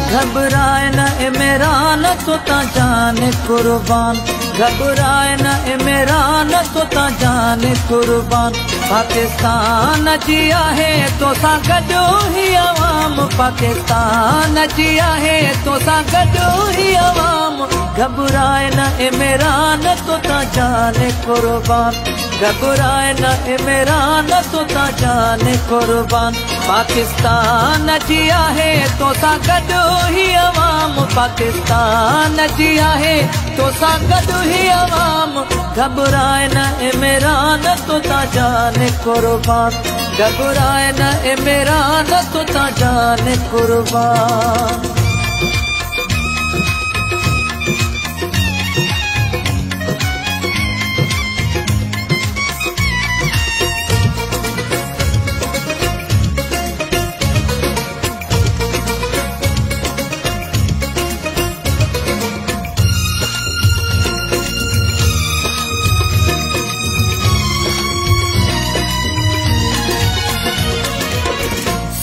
घबराए न ए मेरा न तो ता जाने कुर्बान, घबराए न ए मेरा न तो ता जाने कुर्बान। पाकिस्तान जिया है तो सा गॾु ही अवाम, पाकिस्तान जिया है तो सा गॾु ही अवाम। घबराए न ए मेरा न तो ता जाने कुर्बान, घबराए न ए मेरा न तो ता जाने कुर्बान। पाकिस्तान जिया है तो सा गॾु ही अवाम, पाकिस्तान जिया है तो सा गॾु ही अवाम। घबराए न ए मेरा न तो ता जाने कुर्बान, घबराए न ए मेरा न तो ता जाने कुर्बान।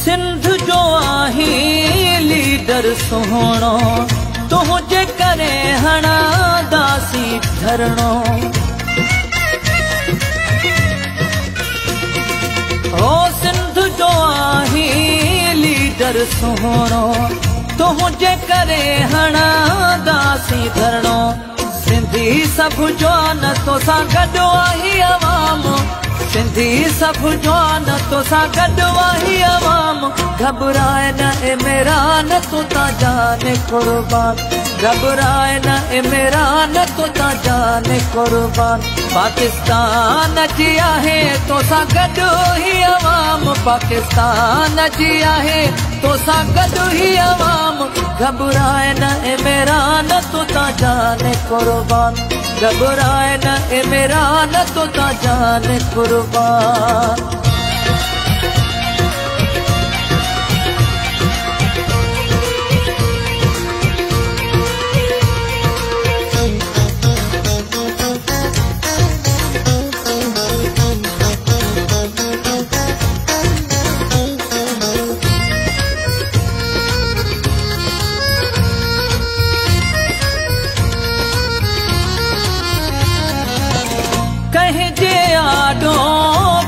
सिंध जो आही लीडर सुहिणो, तुंहिंजे करे हणा दासी धरणो। ओ सिंध जो आही लीडर सुहिणो, तुंहिंजे करे हणा दासी धरणो। सिंधी सभु जवान तोसां गॾु आही अवाम, सिंधी सभु जवान तोसां गॾु आही अवाम। घबराए न ए मेरा न तो ता जाने कुर्बान, घबराए न ए मेरा न तो ता जाने कुर्बान। पाकिस्तान जिया है तोसां गॾु ही अवाम, पाकिस्तान जिया है तोसां गॾु ही अवाम। घबराए न ए मेरा न तो ता जाने कुर्बान, घबराए न ए मेरा न तो ता जाने कुर्बान। कहीं जे आडो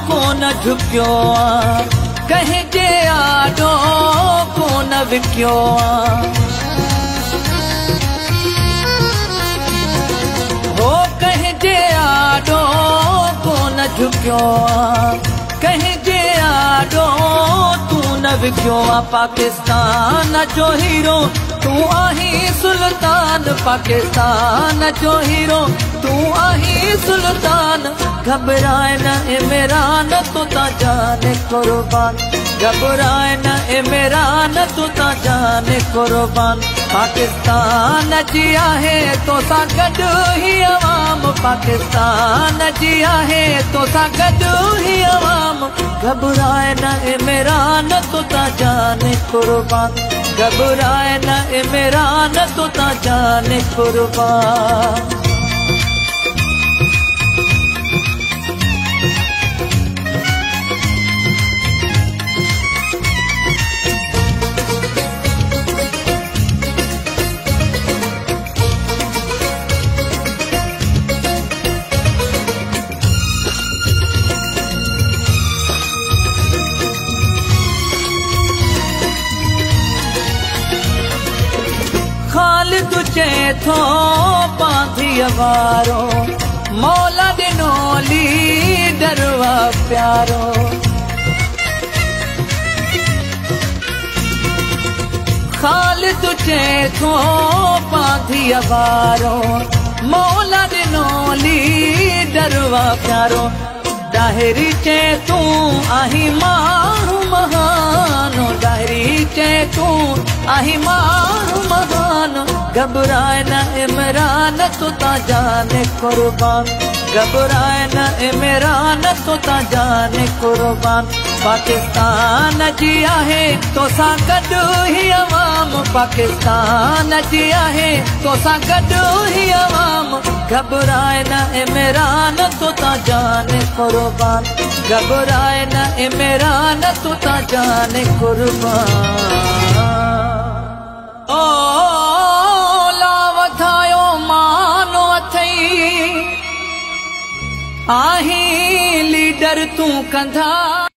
को न झुकियो आ, कहीं जे आडो को न विकियो आ। हो कहीं जे आडो को न झुकियो आ, कहीं जे आडो तू न विकियो आ। पाकिस्तान जो हीरो तू आही सुल्तान, पाकिस्तान जो हीरो तू आही सुल्तान। घबराए न ए मेरा न तो ता जाने कुर्बान, घबराए न ए मेरा न तो ता जाने कुर्बान। पाकिस्तान जिया है तो सा गॾु ही अवाम, पाकिस्तान जिया है तो सा गॾु ही अवाम। घबराए न ए मेरा न तो ता जाने कुर्बान, घबराए न ए मेरा न तो ता जाने कुर्बान। ख़ालिद चए थो बांधी वारो, मौला ॾिनो लीडर वा प्यारो। ख़ालिद चए थो बांधी वारो, मौला ॾिनो लीडर वा प्यारो। डाहिरी चए तू आही माण्हू महान, डाहिरी चए तू आही माण्हू महान। घबराए न इमरान तो ता जाने कुर्बान, घबराए न इमरान तो ता जाने कुर्बान। पाकिस्तान जी आहे तो सा गॾु ही अवाम, पाकिस्तान जी आहे तो सा गॾु ही अवाम। घबराए न इमरान तो ता जाने कुर्बान, घबराए न इमरान तो ता जाने कुर्बान। ओ लावथायो मानो अथई आही लीडर तू कंधा।